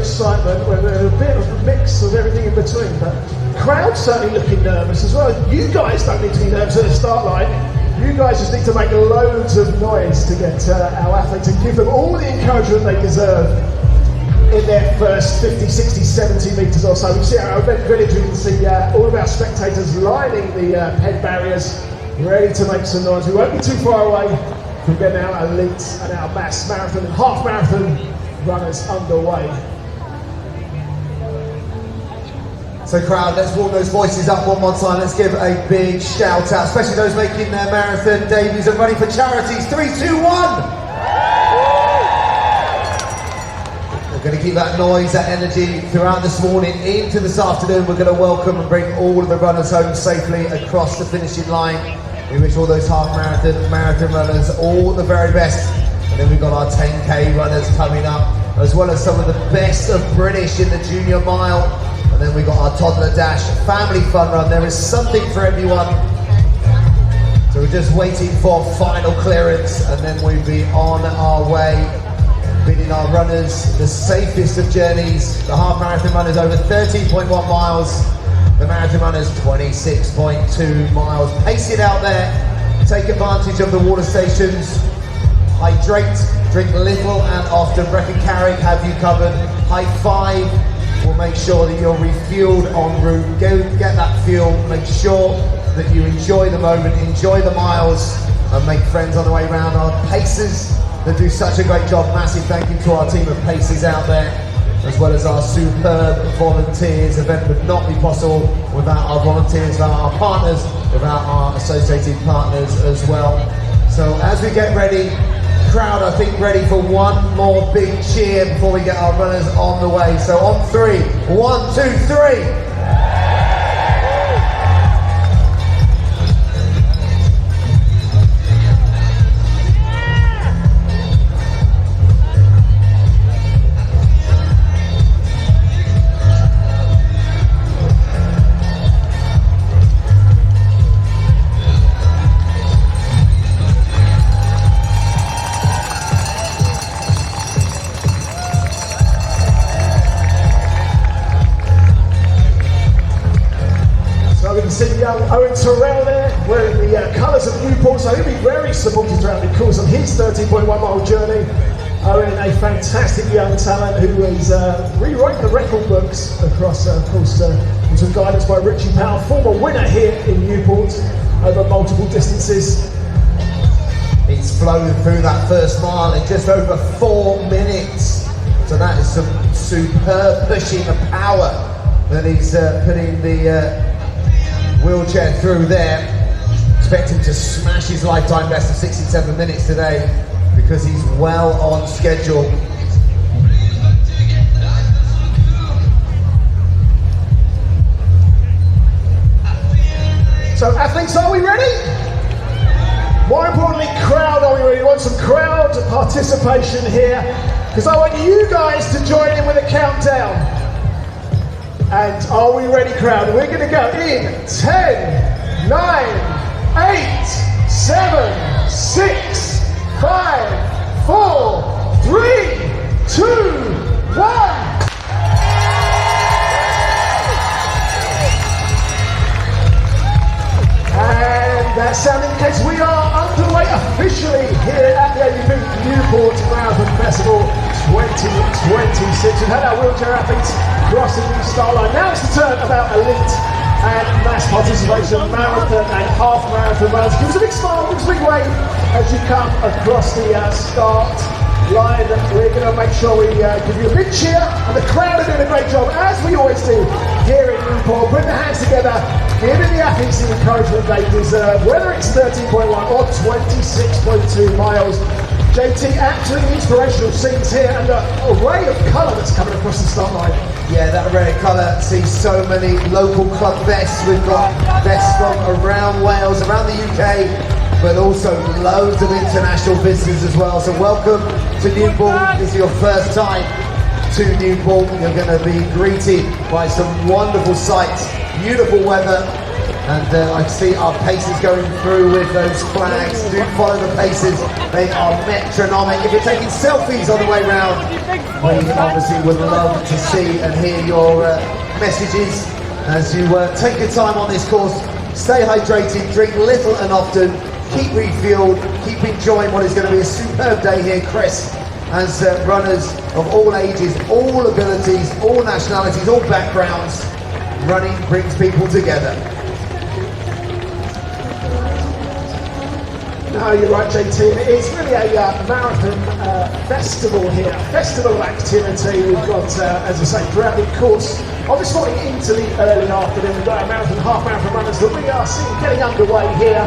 excitement, with a bit of a mix of everything in between, but crowd certainly looking nervous as well. You guys don't need to be nervous at the start line. You guys just need to make loads of noise to get our athletes and give them all the encouragement they deserve in their first 50, 60, 70 metres or so. We see our event village, we can see all of our spectators lining the head barriers, ready to make some noise. We won't be too far away from getting our elite and our mass marathon and half marathon runners underway. So crowd, let's warm those voices up one more time. Let's give a big shout out, especially those making their marathon debuts and running for charities. 3, 2, 1! We're going to keep that noise, that energy throughout this morning into this afternoon. We're going to welcome and bring all of the runners home safely across the finishing line. We wish all those half marathon runners all the very best. And then we've got our 10K runners coming up, as well as some of the best of British in the junior mile. And then we've got our toddler dash, family fun run. There is something for everyone. So we're just waiting for final clearance, and then we'll be on our way, bidding our runners the safest of journeys. The half marathon runners over 13.1 miles. The marathon runners 26.2 miles. Pacing out there, take advantage of the water stations. Hydrate, drink little and often. Brecon Carrick have you covered. High five will make sure that you're refueled en route. Go get that fuel, make sure that you enjoy the moment, enjoy the miles, and make friends on the way around. Our pacers that do such a great job. Massive thank you to our team of pacers out there, as well as our superb volunteers. The event would not be possible without our volunteers, without our partners, without our associated partners as well. So as we get ready, crowd, I think ready for one more big cheer before we get our runners on the way. So on 3, 1, 2, 3. Owen Terrell there, wearing the colours of Newport, so he'll be very supported throughout the course of his 13.1 mile journey. Owen, a fantastic young talent who is rewriting the record books across, of course, with some guidance by Richie Powell, former winner here in Newport over multiple distances. He's flown through that first mile in just over 4 minutes. So that is some superb pushing of power that he's putting the wheelchair through there. Expect him to smash his lifetime best of 67 minutes today, because he's well on schedule. So athletes, are we ready? More importantly, crowd, are we ready? We want some crowd participation here, because I want you guys to join in with a countdown. And are we ready, crowd? We're going to go in 10, 9, 8, 7, 6, 5, 4, 3, 2, 1. And that sound indicates we are underway officially here at the Newport Marathon Festival 2026. We've had our wheelchair athletes crossing the start line. Now it's the turn of our elite and mass participation marathon and half marathon runners. Give us a big smile, give us a big wave as you come across the start line. We're going to make sure we give you a big cheer, and the crowd are doing a great job, as we always do here in Newport. Bring the hands together, giving the athletes the encouragement they deserve, whether it's 13.1 or 26.2 miles. JT, absolutely inspirational scenes here, and an array of colour that's coming across the start line. Yeah, that array of colour sees so many local club vests. We've got vests from around Wales, around the UK, but also loads of international visitors as well. So welcome to Newport. This is your first time to Newport. You're going to be greeted by some wonderful sights, beautiful weather, And I see our paces going through with those flags. Do follow the paces. They are metronomic. If you're taking selfies on the way round, we obviously would love to see and hear your messages as you take your time on this course. Stay hydrated, drink little and often, keep refueled, keep enjoying what is going to be a superb day here, Chris, as runners of all ages, all abilities, all nationalities, all backgrounds. Running brings people together. No, you're right, JT. It's really a marathon festival here, festival activity. We've got, as I say, throughout the course of this morning into the early afternoon, we've got our marathon, half marathon runners that we are seeing getting underway here.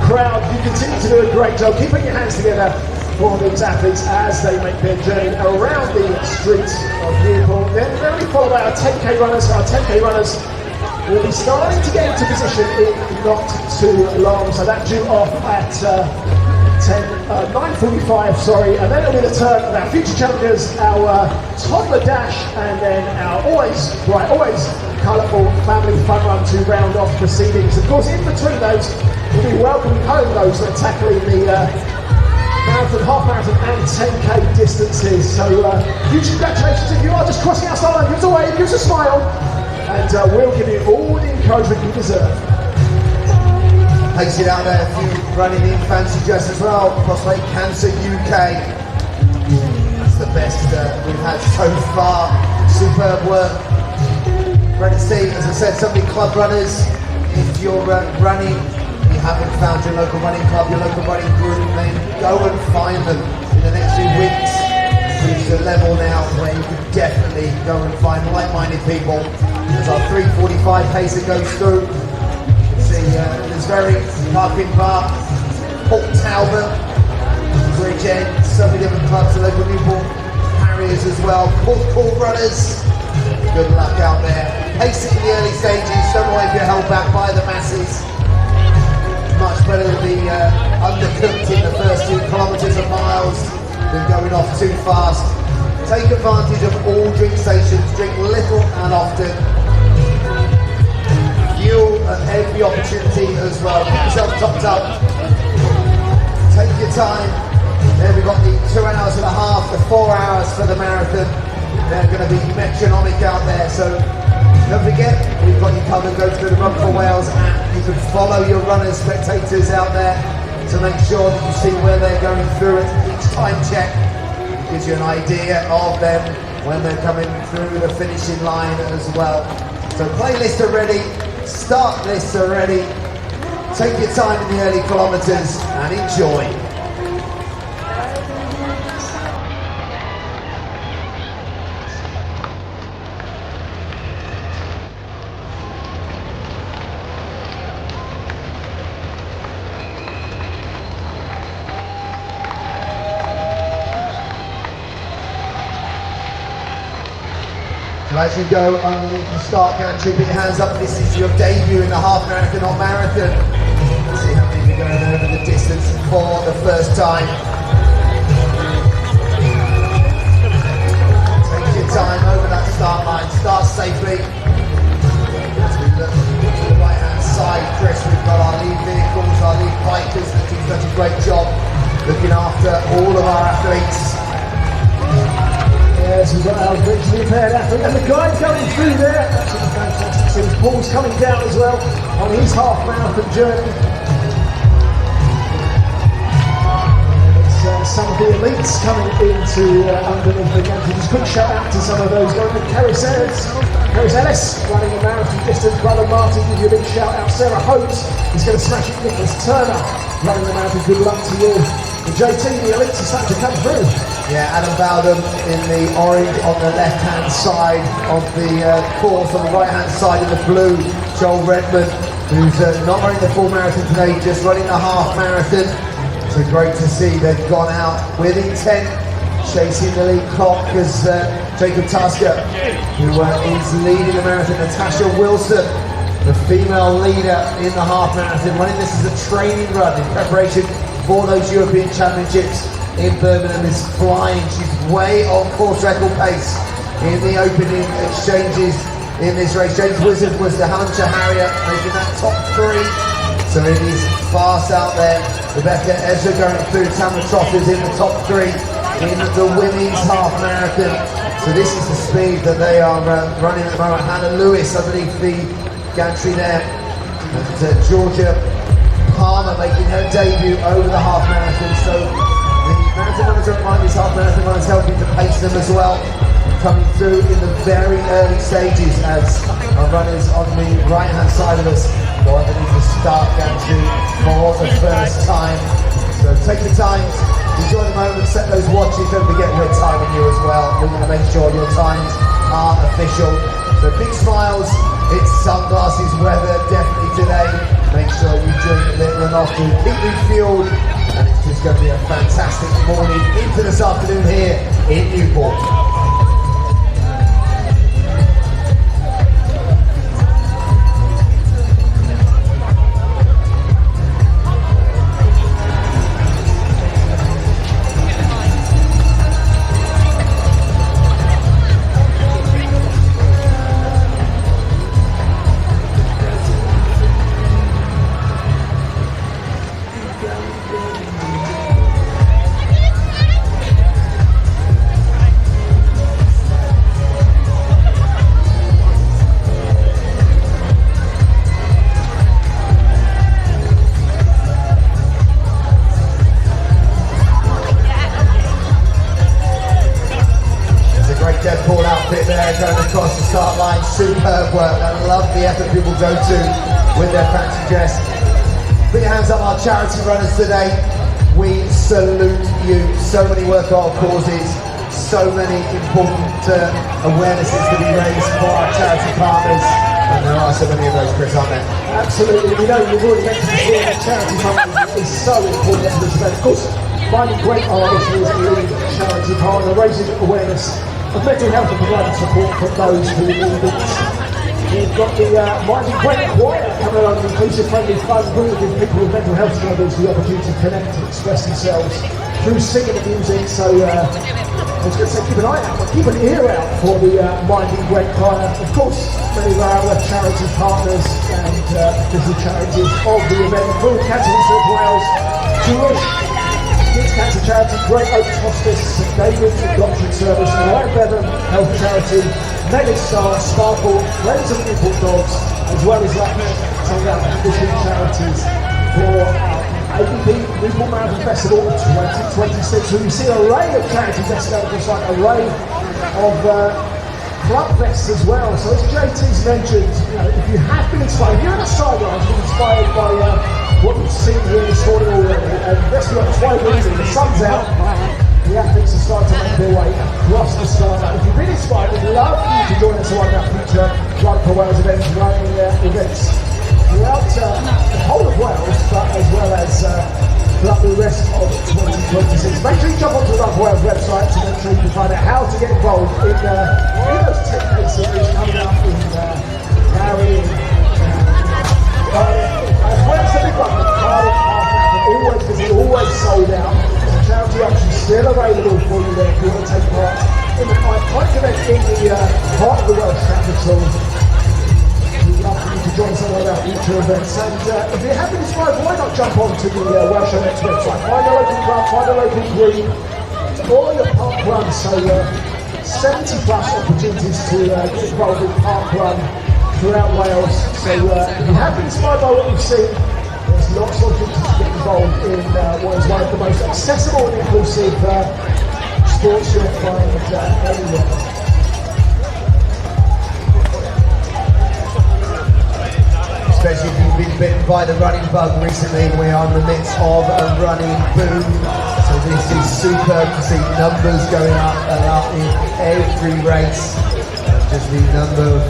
Crowd, you continue to do a great job keeping your hands together for these athletes as they make their journey around the streets of Newport. Then we follow our 10k runners. Our 10k runners will be starting to get into position in not too long, so that due off at 9:45, sorry, and then it'll be the turn of our future challengers, our toddler dash, and then our always bright, always colourful family fun run to round off proceedings. Of course, in between those, we'll be welcoming home those that are tackling the marathon, half marathon and 10k distances. So huge congratulations if you are just crossing our start line. Give us a wave, give us a smile, and we'll give you all the encouragement you deserve. Takes it out there, a few running in fancy dress as well. Prostate Cancer UK. That's the best we've had so far. Superb work. Great to see, as I said, so many club runners. If you're running, you haven't found your local running club, your local running group, then go and find them in the next few weeks. Reach a level now where you can definitely go and find like-minded people. There's our 3:45 pace that goes through. You see, Lisbury, Parkin Park, Port Talbot, Bridge End, so many different clubs, the local Newport Harriers as well. Court runners, good luck out there. Pace it in the early stages, don't worry if you're held back by the masses. Much better to be undercooked in the first 2 kilometres and miles than going off too fast. Take advantage of all drink stations, drink little and often. Fuel at every opportunity as well. Keep yourself topped up. Take your time. Then we've got the 2.5 hours, the 4 hours for the marathon. They're going to be metronomic out there, so don't forget, we've got you covered. Go to the Run for Wales app. You can follow your runners, spectators out there to make sure that you see where they're going through it. Each time check gives you an idea of them when they're coming through the finishing line as well. So playlist are ready, start lists are ready. Take your time in the early kilometres and enjoy. So as you go underneath the start gantry, put your hands up. This is your debut in the half marathon or marathon. See how many are going over the distance for the first time. Take your time over that start line. Start safely. As we look to the right hand side, Chris, we've got our lead vehicles, our lead bikers that do such a great job looking after all of our athletes. Yes, we've got our richly prepared athlete and the guide going through there. Absolutely fantastic. So Paul's coming down as well on his half marathon journey. It's some of the elites coming into underneath the gantry. Just quick shout out to some of those going with Caris Ellis running a marathon distance. Brother Martin, give you a big shout out. Sarah Hopes is going to smash it. Nicholas Turner running the marathon. Good luck to you. And JT, the elites are starting to come through. Yeah, Adam Bowden in the orange on the left-hand side of the course, on the right-hand side in the blue, Joel Redmond, who's not running the full marathon today, just running the half marathon. So great to see they've gone out with intent, chasing the lead clock as Jacob Tasker, who is leading the marathon. Natasha Wilson, the female leader in the half marathon, running this as a training run in preparation for those European Championships in Birmingham, is flying. She's way on course record pace in the opening exchanges in this race. James Wizard was the Hunter Harrier, making that top 3. So it is fast out there. Rebecca Ezra going through. Tamara Troff is in the top 3 in the women's half marathon. So this is the speed that they are running at the moment. Hannah Lewis underneath the gantry there. And Georgia Palmer making her debut over the half marathon. So the marathon runners don't mind these half marathon runners helping to pace them as well. Coming through in the very early stages as our runners on the right hand side of us go underneath the start gantry for the first time. So take the time, enjoy the moment, set those watches, don't forget we're timing you as well. We're going to make sure your times are official. So big smiles, it's sunglasses weather definitely today. Make sure you drink a little enough to keep refueled, and it's just going to be a fantastic morning into this afternoon here in Newport. Going across the start line, superb work. I love the effort people go to with their fancy dress. Put your hands up, our charity runners today. We salute you. So many worthwhile causes, so many important awarenesses to be raised for our charity partners. And there are so many of those, Chris, aren't there? Absolutely. We know you've already mentioned before that charity funding is so important to this event. Of course, finding great artists is a lead charity partner, raising awareness of mental health and providing support for those who need it. We've got the Mighty Great Choir coming on, an inclusive, friendly, fun group to give people with mental health struggles the opportunity to connect and express themselves through singing and music. So I was going to say keep an eye out, but keep an ear out for the Mighty Great Choir. Of course, many of our charity partners and official charities of the event include Cancer Research Wales, Jewish Kids Cancer Charity, Great Oaks Hospice, St David's Adoption Service, Lion Bevan Health Charity, Megan Star, Sparkle, Friends of Newport Dogs, as well as some of our official charities for our ABP Newport Marathon Festival 2026. So you see an array of charities that's going just like an array of club fests as well. So as JT's mentioned, if you have been inspired, if you're on the sidelines, been inspired by what you've seen here this morning already, and let's be honest, why wouldn't you? The sun's out, the athletes are starting to make their way across the start line. If you've been inspired, we'd love for you to join us on our future Run for Wales events, running events throughout the whole of Wales, but as well as throughout the rest of 2026. Make sure you jump onto the Run for Wales website to make sure you can find out how to get involved in those 10K series coming up in Gary, as well as the big one, the Cardiff Half Marathon, always busy, always sold out. There's a charity option still available for you there if you want to take part in the iconic event in the heart of the Welsh capital. We'd love for you to join some of our future events. And if you have been inspired, why not jump onto the Welsh Next website? Find a local club, find a local green, or your park run. So 70 plus opportunities to get involved in park run throughout Wales. So if you have been inspired by what you've seen, there's lots of opportunities to get involved in what is one of the most accessible and inclusive sports you'll find anywhere. Especially if you've been bitten by the running bug recently, we are in the midst of a running boom. So this is superb to see numbers going up and up in every race. Just the number of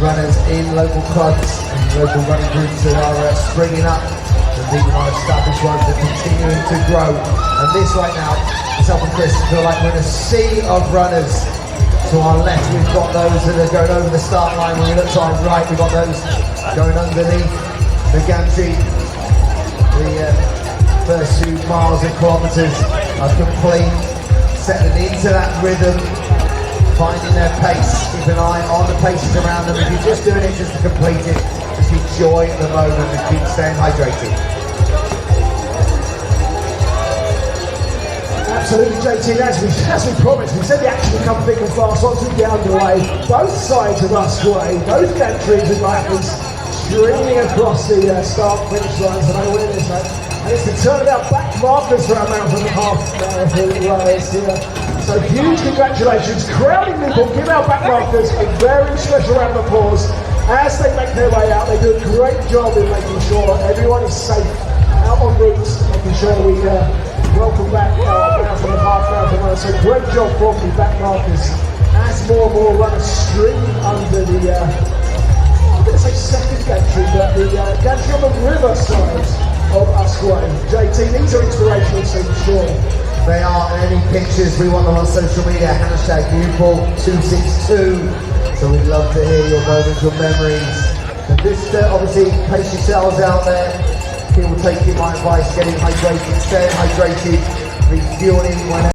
runners in local clubs and local running groups that are springing up, and even our established ones are continuing to grow. And this right now, myself and Chris feel like we're in a sea of runners. To our left, we've got those that are going over the start line. When we look to our right, we've got those going underneath the gantry. The first few miles and kilometres are complete, settling into that rhythm. finding their pace. Keep an eye on the paces around them. If you're just doing it just to complete it, just enjoy the moment and keep staying hydrated. Absolutely, JT, as we promised, we said the action would come thick and fast once we get underway. Both sides of us way, both countries with athletes streaming across the start-finish lines, and I win this, mate. And it's the turnabout back markers for our marathon and half marathon runners here. So huge congratulations, crowding Newport, give our back markers a very special round of applause as they make their way out. They do a great job in making sure everyone is safe out on route, making sure we welcome back our marathon and half marathon runners. So great job from the back markers as more and more runners stream under the, I'm going to say second gantry, but the gantry on the river side of Usway. JT, these are inspirational scenes, sure. They are, and any pictures, we want them on social media, hashtag NEWPORT262. So we'd love to hear your moments, your memories. And just obviously pace yourselves out there. People taking my advice, getting hydrated, staying hydrated, refueling whenever.